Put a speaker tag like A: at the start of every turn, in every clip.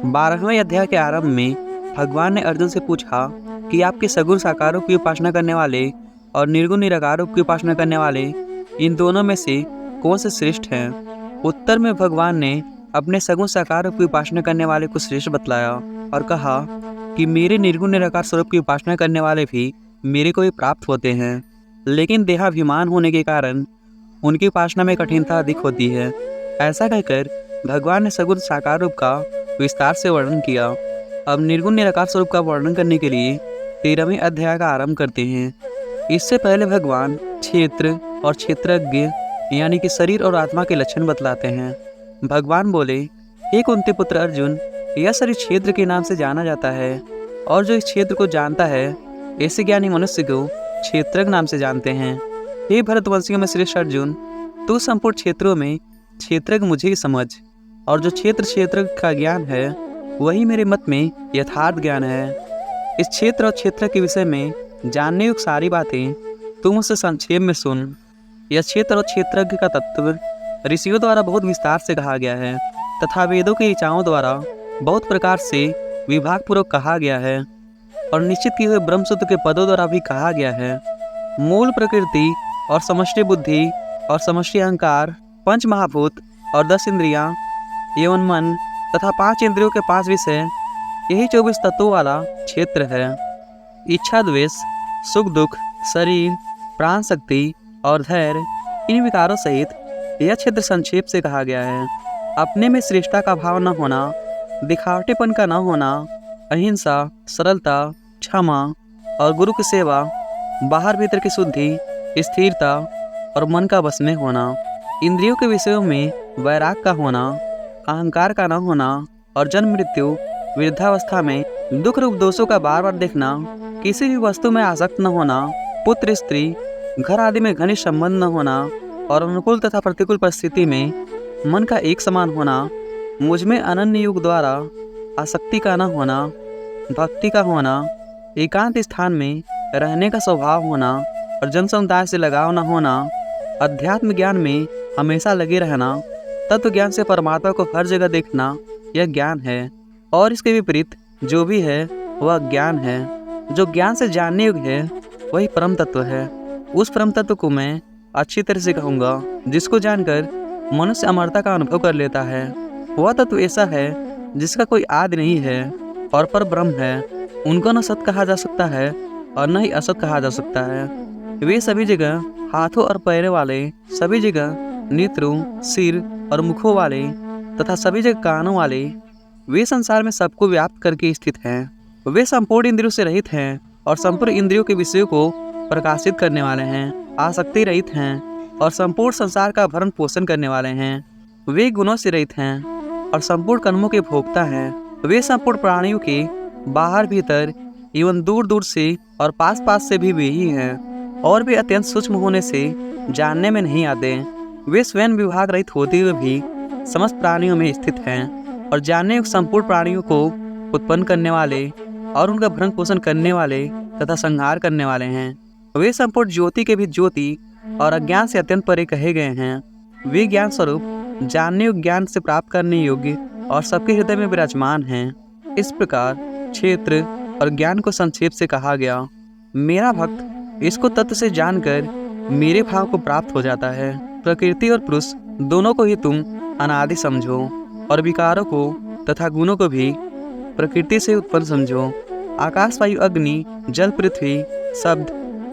A: 12वें अध्याय के आरंभ में भगवान ने अर्जुन से पूछा कि आपके सगुण साकारों की उपासना करने वाले और निर्गुण निराकारों की उपासना करने वाले इन दोनों में से कौन से श्रेष्ठ हैं। उत्तर में भगवान ने अपने सगुण साकारों की उपासना करने वाले को श्रेष्ठ बतलाया और कहा कि मेरे निर्गुण निराकार स्वरूप की उपासना करने वाले भी मेरे को ही प्राप्त होते हैं, लेकिन देहाभिमान होने के कारण उनकी उपासना में कठिनता अधिक होती है। ऐसा कहकर भगवान ने सगुण साकार रूप का विस्तार से वर्णन किया। अब निर्गुण निराकार स्वरूप का वर्णन करने के लिए 13वें अध्याय का आरंभ करते हैं। इससे पहले भगवान क्षेत्र और क्षेत्रज्ञ यानी कि शरीर और आत्मा के लक्षण बतलाते हैं। भगवान बोले, हे कुंती पुत्र अर्जुन, यह शरीर क्षेत्र के नाम से जाना जाता है और जो इस क्षेत्र को जानता है ऐसे ज्ञानी मनुष्य को क्षेत्रज्ञ नाम से जानते हैं। हे भरतवंशियों में श्रेष्ठ अर्जुन, तू संपूर्ण क्षेत्रों में क्षेत्रज्ञ मुझे ही समझ, और जो क्षेत्र का ज्ञान है वही मेरे मत में यथार्थ ज्ञान है। इस क्षेत्र और क्षेत्र के विषय में जानने योग्य सारी बातें तुम उससे संक्षेप में सुन। यह क्षेत्र और क्षेत्रज्ञ का तत्व ऋषियों द्वारा बहुत विस्तार से कहा गया है तथा वेदों की ऋचाओं द्वारा बहुत प्रकार से विभागपूर्वक कहा गया है और निश्चित किए हुए ब्रह्मसूत्र के पदों द्वारा भी कहा गया है। मूल प्रकृति और समष्टि बुद्धि और समष्टि अहंकार, पंच महाभूत और 10 इंद्रियां एवं मन तथा 5 इंद्रियों के 5 विषय, यही 24 तत्वों वाला क्षेत्र है। इच्छा, द्वेष, सुख दुख, शरीर, प्राण शक्ति और धैर्य, इन विकारों सहित यह क्षेत्र संक्षेप से कहा गया है। अपने में श्रेष्ठता का भाव न होना, दिखावटेपन का न होना, अहिंसा, सरलता, क्षमा और गुरु की सेवा, बाहर भीतर की शुद्धि, स्थिरता और मन का बस में होना, इंद्रियों के विषयों में वैराग का होना, अहंकार का न होना और जन्म मृत्यु वृद्धावस्था में दुख रूप दोषों का बार बार देखना, किसी भी वस्तु में आसक्त न होना, पुत्र स्त्री घर आदि में घनिष्ठ संबंध न होना और अनुकूल तथा प्रतिकूल परिस्थिति में मन का एक समान होना, मुझ में अनन्य युग द्वारा आसक्ति का न होना, भक्ति का होना, एकांत स्थान में रहने का स्वभाव होना और जन समुदाय से लगाव न होना, अध्यात्म ज्ञान में हमेशा लगे रहना, तत्व ज्ञान से परमात्मा को हर जगह देखना, यह ज्ञान है। और इसके विपरीत जो भी है वह ज्ञान है। जो ज्ञान से जानने योग्य है वही परम तत्व है। उस परम तत्व को मैं अच्छी तरह से कहूँगा जिसको जानकर मनुष्य अमरता का अनुभव कर लेता है। वह तत्व ऐसा है जिसका कोई आदि नहीं है और पर ब्रह्म है। उनको न सत कहा जा सकता है और न ही असत कहा जा सकता है। वे सभी जगह हाथों और पैरों वाले, सभी जगह नेत्रों, सिर और मुखों वाले तथा सभी जगह कानों वाले, वे संसार में सबको व्याप्त करके स्थित हैं। वे संपूर्ण इंद्रियों से रहित हैं और संपूर्ण इंद्रियों के विषयों को प्रकाशित करने वाले हैं, आसक्ति रहित हैं और संपूर्ण संसार का भरण पोषण करने वाले हैं। वे गुणों से रहित हैं और संपूर्ण कर्मों के भोक्ता हैं। वे संपूर्ण प्राणियों के बाहर भीतर एवं दूर दूर से और पास पास से भी वे ही हैं और वे अत्यंत सूक्ष्म होने से जानने में नहीं आते। वे स्वयं विभाग रहित होते हुए भी समस्त प्राणियों में स्थित हैं और जानने योग्य संपूर्ण प्राणियों को उत्पन्न करने वाले और उनका भरण पोषण करने वाले तथा संहार करने वाले हैं। वे संपूर्ण ज्योति के भी ज्योति और अज्ञान से अत्यंत परे कहे गए हैं। वे ज्ञान स्वरूप जानने योग्य, ज्ञान से प्राप्त करने योग्य और सबके हृदय में विराजमान हैं। इस प्रकार क्षेत्र और ज्ञान को संक्षेप से कहा गया। मेरा भक्त इसको तत्व से जानकर मेरे भाव को प्राप्त हो जाता है। प्रकृति और पुरुष दोनों को ही तुम अनादि समझो और विकारों को तथा गुणों को भी प्रकृति से उत्पन्न समझो। आकाश, वायु, अग्नि, जल, पृथ्वी, शब्द,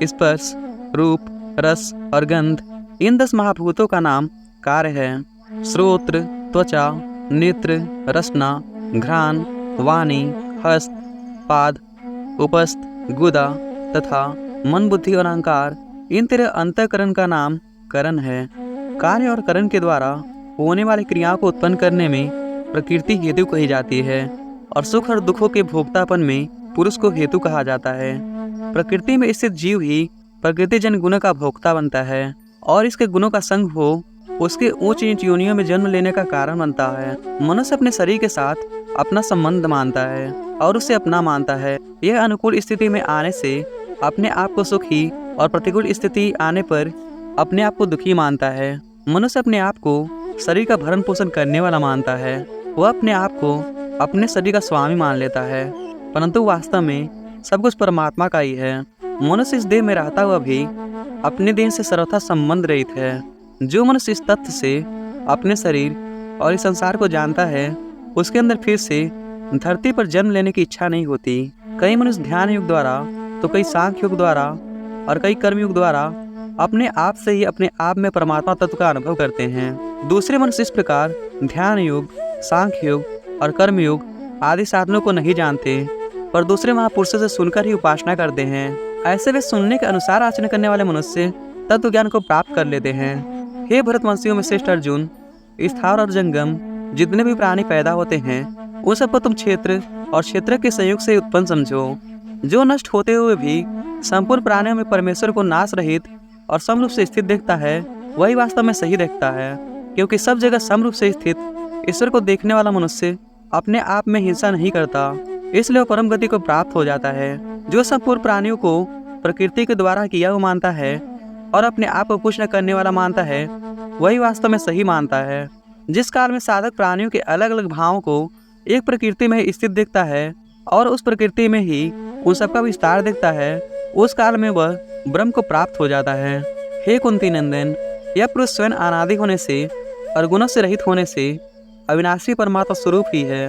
A: स्पर्श, रूप, रस और गंध, इन 10 महाभूतों का नाम कार्य है। श्रोत्र, त्वचा, नेत्र, रसना, घ्राण, वाणी, हस्त, पाद, उपस्थ, गुदा तथा मन, बुद्धि और अहंकार, इन तेरे अंतःकरण का नाम करण है। कार्य और करण के द्वारा होने वाली क्रियाओं को उत्पन्न करने में प्रकृति हेतु कही जाती है और सुख और दुखों के भोक्तापन में पुरुष को हेतु कहा जाता है। प्रकृति में स्थित जीव ही प्रकृति जन गुणों का भोक्ता बनता है और इसके गुणों का संग हो उसके ऊंच नीच योनियों में जन्म लेने का कारण बनता है। मनुष्य अपने शरीर के साथ अपना संबंध मानता है और उसे अपना मानता है। यह अनुकूल स्थिति में आने से अपने आप को सुखी और प्रतिकूल स्थिति आने पर अपने आप को दुखी मानता है। मनुष्य अपने आप को शरीर का भरण पोषण करने वाला मानता है। वह अपने आप को अपने शरीर का स्वामी मान लेता है, परंतु वास्तव में सब कुछ परमात्मा का ही है। मनुष्य इस देह में रहता हुआ भी अपने देह से सर्वथा संबंध रहित है। जो मनुष्य इस तथ्य से अपने शरीर और इस संसार को जानता है, उसके अंदर फिर से धरती पर जन्म लेने की इच्छा नहीं होती। कई मनुष्य ध्यान योग द्वारा, तो कई सांख्य योग द्वारा और कई कर्म योग द्वारा अपने आप से ही अपने आप में परमात्मा तत्व का अनुभव करते हैं। दूसरे मनुष्य इस प्रकार ध्यान योग, सांख्य योग और कर्म योग आदि साधनों को नहीं जानते, पर दूसरे महापुरुषों से सुनकर ही उपासना करते हैं। ऐसे वे सुनने के अनुसार आचरण करने वाले मनुष्य तत्व ज्ञान को प्राप्त कर लेते हैं। हे भरतवंशियों में श्रेष्ठ अर्जुन, स्थावर और जंगम जितने भी प्राणी पैदा होते हैं, उन सबको तुम क्षेत्र और क्षेत्र के संयोग से उत्पन्न समझो। जो नष्ट होते हुए भी संपूर्ण प्राणियों में परमेश्वर को नाश रहित और समरूप से स्थित देखता है, वही वास्तव में सही देखता है, क्योंकि सब जगह समरूप से स्थित ईश्वर को देखने वाला मनुष्य अपने आप में हिंसा नहीं करता, इसलिए वो परम गति को प्राप्त हो जाता है। जो संपूर्ण प्राणियों को प्रकृति के द्वारा किया हुआ मानता है और अपने आप को कुछ न करने वाला मानता है, वही वास्तव में सही मानता है। जिस काल में साधक प्राणियों के अलग अलग भावों को एक प्रकृति में स्थित देखता है और उस प्रकृति में ही उन सबका विस्तार देखता है, उस काल में वह ब्रह्म को प्राप्त हो जाता है। हे कुंती नंदन, यह पुरुष स्वयं अनादि होने से और गुणों से रहित होने से अविनाशी परमात्मा स्वरूप ही है।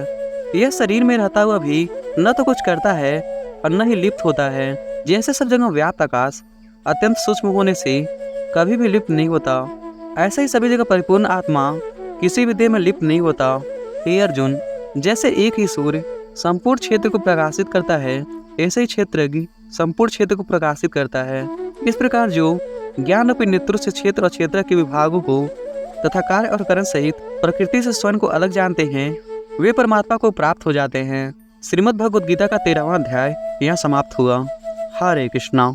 A: यह शरीर में रहता हुआ भी न तो कुछ करता है और न ही लिप्त होता है। जैसे सब जगह व्याप्त आकाश अत्यंत सूक्ष्म होने से कभी भी लिप्त नहीं होता, ऐसे ही सभी जगह परिपूर्ण आत्मा किसी भी देह में लिप्त नहीं होता। हे अर्जुन, जैसे एक ही सूर्य संपूर्ण क्षेत्र को प्रकाशित करता है, ऐसे ही क्षेत्रज्ञ संपूर्ण क्षेत्र को प्रकाशित करता है। इस प्रकार जो ज्ञान रूपी नेत्रों से क्षेत्र और क्षेत्र के विभागों को तथा कार्य और करण सहित प्रकृति से स्वयं को अलग जानते हैं, वे परमात्मा को प्राप्त हो जाते हैं। श्रीमद् भगवद गीता का 13वां अध्याय यहाँ समाप्त हुआ। हरे कृष्णा।